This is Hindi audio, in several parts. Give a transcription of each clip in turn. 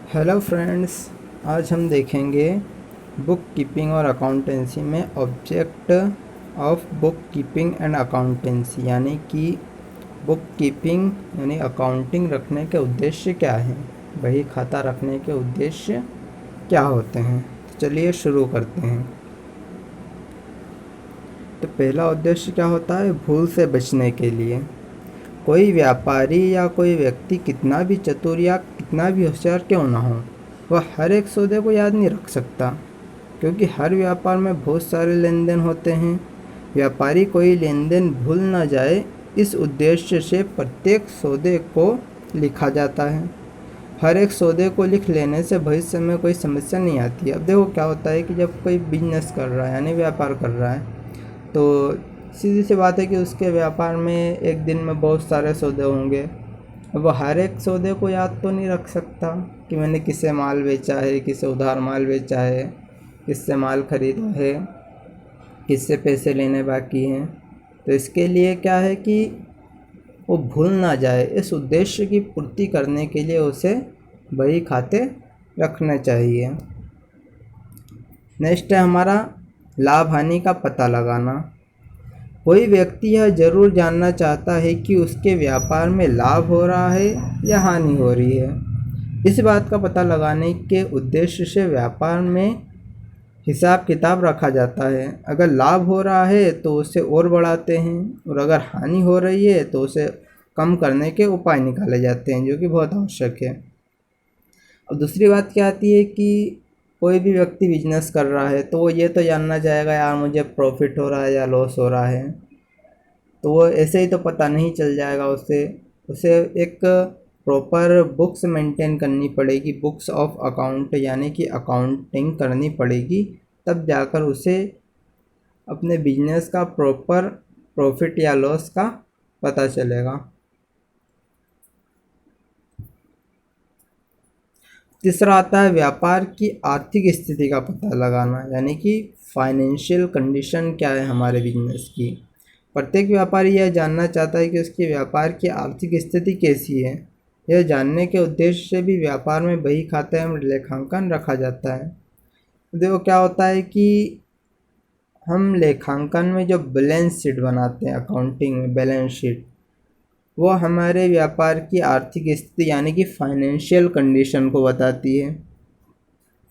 हेलो फ्रेंड्स, आज हम देखेंगे बुक कीपिंग और अकाउंटेंसी में object of book keeping and accountancy, यानी कि बुक कीपिंग यानी अकाउंटिंग रखने के उद्देश्य क्या हैं, बही खाता रखने के उद्देश्य क्या होते हैं। तो चलिए शुरू करते हैं। तो पहला उद्देश्य क्या होता है? भूल से बचने के लिए। कोई व्यापारी या कोई व्यक्ति कितना भी चतुर या कितना भी होशियार क्यों ना हो, वह हर एक सौदे को याद नहीं रख सकता, क्योंकि हर व्यापार में बहुत सारे लेन देन होते हैं। व्यापारी कोई लेन देन भूल ना जाए, इस उद्देश्य से प्रत्येक सौदे को लिखा जाता है। हर एक सौदे को लिख लेने से भविष्य में कोई समस्या नहीं आती। अब देखो क्या होता है कि जब कोई बिजनेस कर रहा है यानी व्यापार कर रहा है, तो सीधी सी बात है कि उसके व्यापार में एक दिन में बहुत सारे सौदे होंगे। अब वो हर एक सौदे को याद तो नहीं रख सकता कि मैंने किससे माल बेचा है, किससे उधार माल बेचा है, किससे माल खरीदा है, किससे पैसे लेने बाकी हैं। तो इसके लिए क्या है कि वो भूल ना जाए, इस उद्देश्य की पूर्ति करने के लिए उसे बही खाते रखने चाहिए। नेक्स्ट है हमारा लाभ हानि का पता लगाना। कोई व्यक्ति यह जरूर जानना चाहता है कि उसके व्यापार में लाभ हो रहा है या हानि हो रही है। इस बात का पता लगाने के उद्देश्य से व्यापार में हिसाब किताब रखा जाता है। अगर लाभ हो रहा है तो उसे और बढ़ाते हैं, और अगर हानि हो रही है तो उसे कम करने के उपाय निकाले जाते हैं, जो कि बहुत आवश्यक है। अब दूसरी बात क्या आती है कि कोई भी व्यक्ति बिजनेस कर रहा है तो वो ये तो जानना चाहेगा यार मुझे प्रॉफिट हो रहा है या लॉस हो रहा है। तो वो ऐसे ही तो पता नहीं चल जाएगा उसे उसे एक प्रॉपर बुक्स मेंटेन करनी पड़ेगी, बुक्स ऑफ अकाउंट यानी कि अकाउंटिंग करनी पड़ेगी, तब जाकर उसे अपने बिजनेस का प्रॉपर प्रॉफिट या लॉस का पता चलेगा। तीसरा आता है व्यापार की आर्थिक स्थिति का पता लगाना, यानी कि फाइनेंशियल कंडीशन क्या है हमारे बिजनेस की। प्रत्येक व्यापारी यह जानना चाहता है कि उसके व्यापार की आर्थिक स्थिति कैसी है। यह जानने के उद्देश्य से भी व्यापार में बही खाता एवं लेखांकन रखा जाता है। देखो क्या होता है कि हम लेखांकन में जो बैलेंस शीट बनाते हैं, अकाउंटिंग में बैलेंस शीट, वो हमारे व्यापार की आर्थिक स्थिति यानी कि फाइनेंशियल कंडीशन को बताती है।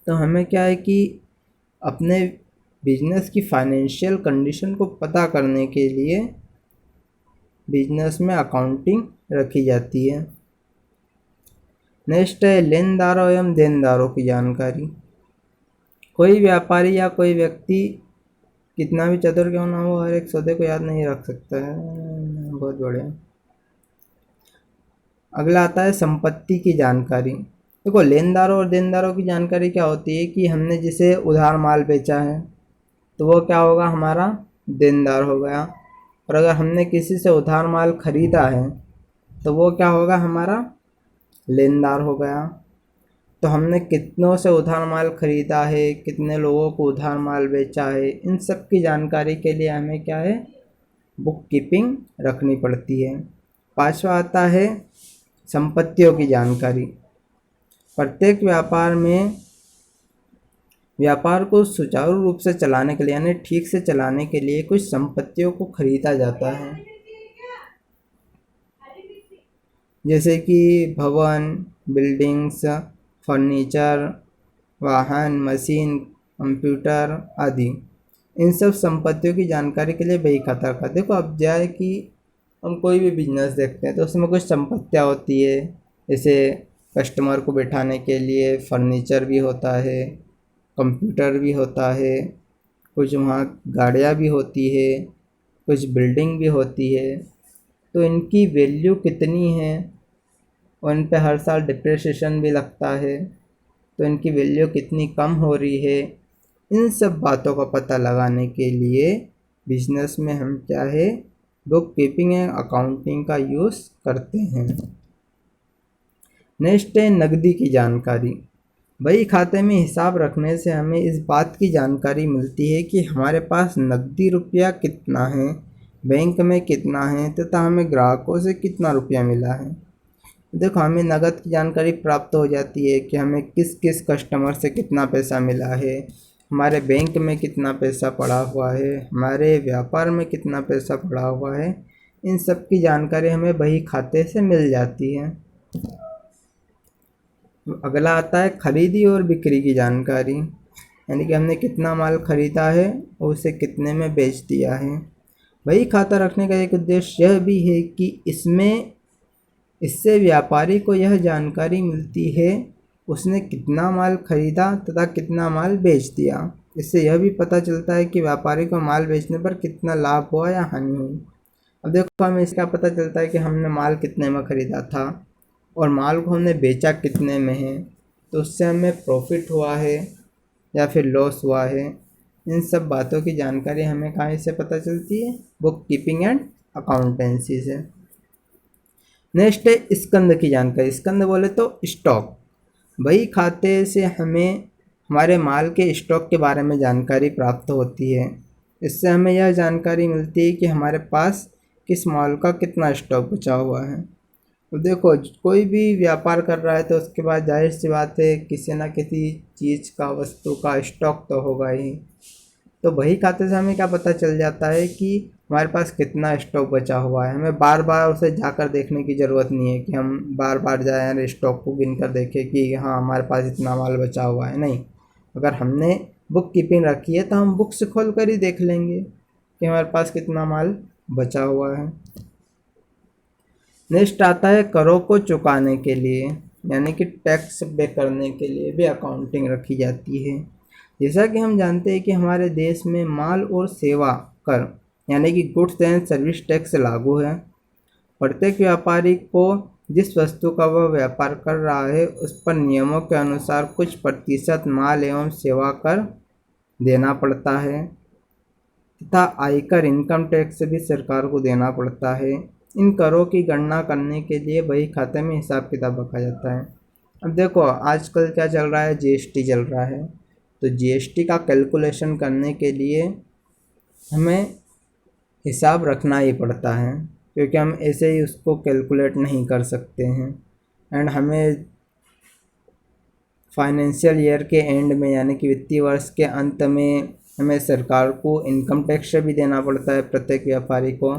तो हमें क्या है कि अपने बिजनेस की फाइनेंशियल कंडीशन को पता करने के लिए बिजनेस में अकाउंटिंग रखी जाती है। नेक्स्ट है लेनदारों एवं देनदारों की जानकारी। कोई व्यापारी या कोई व्यक्ति कितना भी चतुर क्यों ना हो, हर एक सौदे को याद नहीं रख सकता है। बहुत बढ़िया। अगला आता है संपत्ति की जानकारी। देखो लेनदारों और देनदारों की जानकारी क्या होती है कि हमने जिसे उधार माल बेचा है तो वो क्या होगा, हमारा देनदार हो गया। और अगर हमने किसी से उधार माल खरीदा है तो वो क्या होगा, हमारा लेनदार हो गया। तो हमने कितनों से उधार माल खरीदा है, कितने लोगों को उधार माल बेचा है, इन सब की जानकारी के लिए हमें क्या है, बुक कीपिंग रखनी पड़ती है। पांचवा आता है संपत्तियों की जानकारी। प्रत्येक व्यापार को सुचारू रूप से चलाने के लिए यानी ठीक से चलाने के लिए कुछ संपत्तियों को खरीदा जाता है, जैसे कि भवन, बिल्डिंग्स, फर्नीचर, वाहन, मशीन, कंप्यूटर आदि। इन सब संपत्तियों की जानकारी के लिए बही खाता रखा। देखो अब जाए कि हम कोई भी बिजनेस देखते हैं तो उसमें कुछ संपत्तियाँ होती है, जैसे कस्टमर को बैठाने के लिए फर्नीचर भी होता है, कंप्यूटर भी होता है, कुछ वहाँ गाड़ियाँ भी होती है, कुछ बिल्डिंग भी होती है। तो इनकी वैल्यू कितनी है, और इन पे हर साल डिप्रिसिएशन भी लगता है, तो इनकी वैल्यू कितनी कम हो रही है, इन सब बातों का पता लगाने के लिए बिजनेस में हम क्या है, बुक कीपिंग एंड अकाउंटिंग का यूज़ करते हैं। नेक्स्ट है नकदी की जानकारी। बही खाते में हिसाब रखने से हमें इस बात की जानकारी मिलती है कि हमारे पास नकदी रुपया कितना है, बैंक में कितना है, तथा हमें ग्राहकों से कितना रुपया मिला है। देखो हमें नकद की जानकारी प्राप्त हो जाती है कि हमें किस किस कस्टमर से कितना पैसा मिला है, हमारे बैंक में कितना पैसा पड़ा हुआ है, हमारे व्यापार में कितना पैसा पड़ा हुआ है। इन सब की जानकारी हमें बही खाते से मिल जाती है। अगला आता है खरीदी और बिक्री की जानकारी, यानी कि हमने कितना माल खरीदा है और उसे कितने में बेच दिया है। बही खाता रखने का एक उद्देश्य यह भी है कि इससे व्यापारी को यह जानकारी मिलती है उसने कितना माल खरीदा तथा कितना माल बेच दिया। इससे यह भी पता चलता है कि व्यापारी को माल बेचने पर कितना लाभ हुआ या हानि हुई। अब देखो हमें इसका पता चलता है कि हमने माल कितने में ख़रीदा था और माल को हमने बेचा कितने में है, तो उससे हमें प्रॉफिट हुआ है या फिर लॉस हुआ है। इन सब बातों की जानकारी हमें कहाँ से पता चलती है? बुक कीपिंग एंड अकाउंटेंसी से। नेक्स्ट है स्कंद की जानकारी। स्कंद बोले तो स्टॉक। बही खाते से हमें हमारे माल के स्टॉक के बारे में जानकारी प्राप्त होती है। इससे हमें यह जानकारी मिलती है कि हमारे पास किस माल का कितना स्टॉक बचा हुआ है। तो देखो कोई भी व्यापार कर रहा है तो उसके बाद जाहिर सी बात है किसी ना किसी चीज़ का, वस्तु का स्टॉक तो होगा ही। तो बही खाते से हमें क्या पता चल जाता है कि हमारे पास कितना स्टॉक बचा हुआ है। हमें बार बार उसे जाकर देखने की ज़रूरत नहीं है कि हम बार बार जाएं और स्टॉक को गिन कर देखें कि हाँ हमारे पास इतना माल बचा हुआ है। नहीं, अगर हमने बुक कीपिंग रखी है तो हम बुक से खोल कर ही देख लेंगे कि हमारे पास कितना माल बचा हुआ है। नेक्स्ट आता है करों को चुकाने के लिए, यानी कि टैक्स पे करने के लिए भी अकाउंटिंग रखी जाती है। जैसा कि हम जानते हैं कि हमारे देश में माल और सेवा कर यानी कि गुड्स एंड सर्विस टैक्स लागू है। प्रत्येक व्यापारी को जिस वस्तु का वह व्यापार कर रहा है उस पर नियमों के अनुसार कुछ प्रतिशत माल एवं सेवा कर देना पड़ता है तथा आयकर इनकम टैक्स भी सरकार को देना पड़ता है। इन करों की गणना करने के लिए बही खाते में हिसाब किताब रखा जाता है। अब देखो आजकल क्या चल रहा है, जीएसटी चल रहा है। तो जीएसटी का कैलकुलेशन करने के लिए हमें हिसाब रखना ही पड़ता है, क्योंकि हम ऐसे ही उसको कैलकुलेट नहीं कर सकते हैं। एंड हमें फाइनेंशियल ईयर के एंड में यानी कि वित्तीय वर्ष के अंत में हमें सरकार को इनकम टैक्स भी देना पड़ता है प्रत्येक व्यापारी को।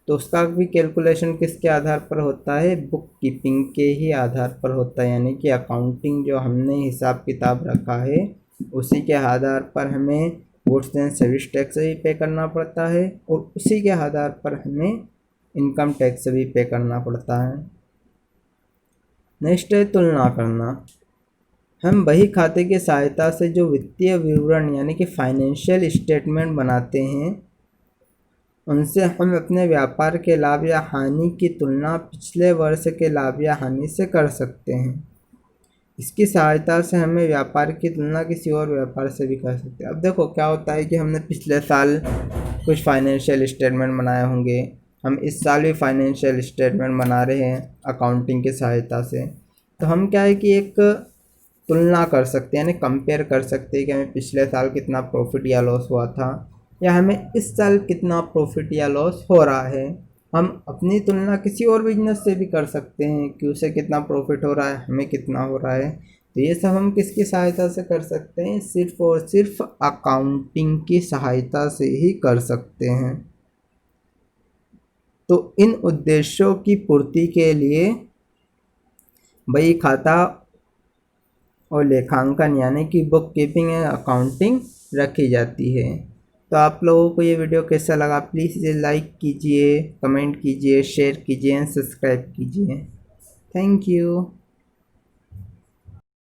तो उसका भी कैलकुलेशन किसके आधार पर होता है? बुक कीपिंग के ही आधार पर होता है, यानी कि अकाउंटिंग जो हमने हिसाब किताब रखा है उसी के आधार पर हमें गुड्स एंड सर्विस टैक्स भी पे करना पड़ता है और उसी के आधार पर हमें इनकम टैक्स भी पे करना पड़ता है। नेक्स्ट है तुलना करना। हम बही खाते की सहायता से जो वित्तीय विवरण यानी कि फाइनेंशियल स्टेटमेंट बनाते हैं उनसे हम अपने व्यापार के लाभ या हानि की तुलना पिछले वर्ष के लाभ या हानि से कर सकते हैं। इसकी सहायता से हमें व्यापार की तुलना किसी और व्यापार से भी कर सकते हैं। अब देखो क्या होता है कि हमने पिछले साल कुछ फाइनेंशियल स्टेटमेंट बनाए होंगे, हम इस साल भी फाइनेंशियल स्टेटमेंट बना रहे हैं अकाउंटिंग की सहायता से। तो हम क्या है कि एक तुलना कर सकते हैं, यानी कंपेयर कर सकते हैं कि हमें पिछले साल कितना प्रॉफिट या लॉस हुआ था या हमें इस साल कितना प्रॉफिट या लॉस हो रहा है। हम अपनी तुलना किसी और बिजनेस से भी कर सकते हैं कि उसे कितना प्रॉफिट हो रहा है, हमें कितना हो रहा है। तो ये सब हम किसकी सहायता से कर सकते हैं? सिर्फ और सिर्फ अकाउंटिंग की सहायता से ही कर सकते हैं। तो इन उद्देश्यों की पूर्ति के लिए बही खाता और लेखांकन यानी कि बुक कीपिंग एंड अकाउंटिंग रखी जाती है। तो आप लोगों को ये वीडियो कैसा लगा प्लीज़ इसे लाइक कीजिए, कमेंट कीजिए, शेयर कीजिए एंड सब्सक्राइब कीजिए। Thank you.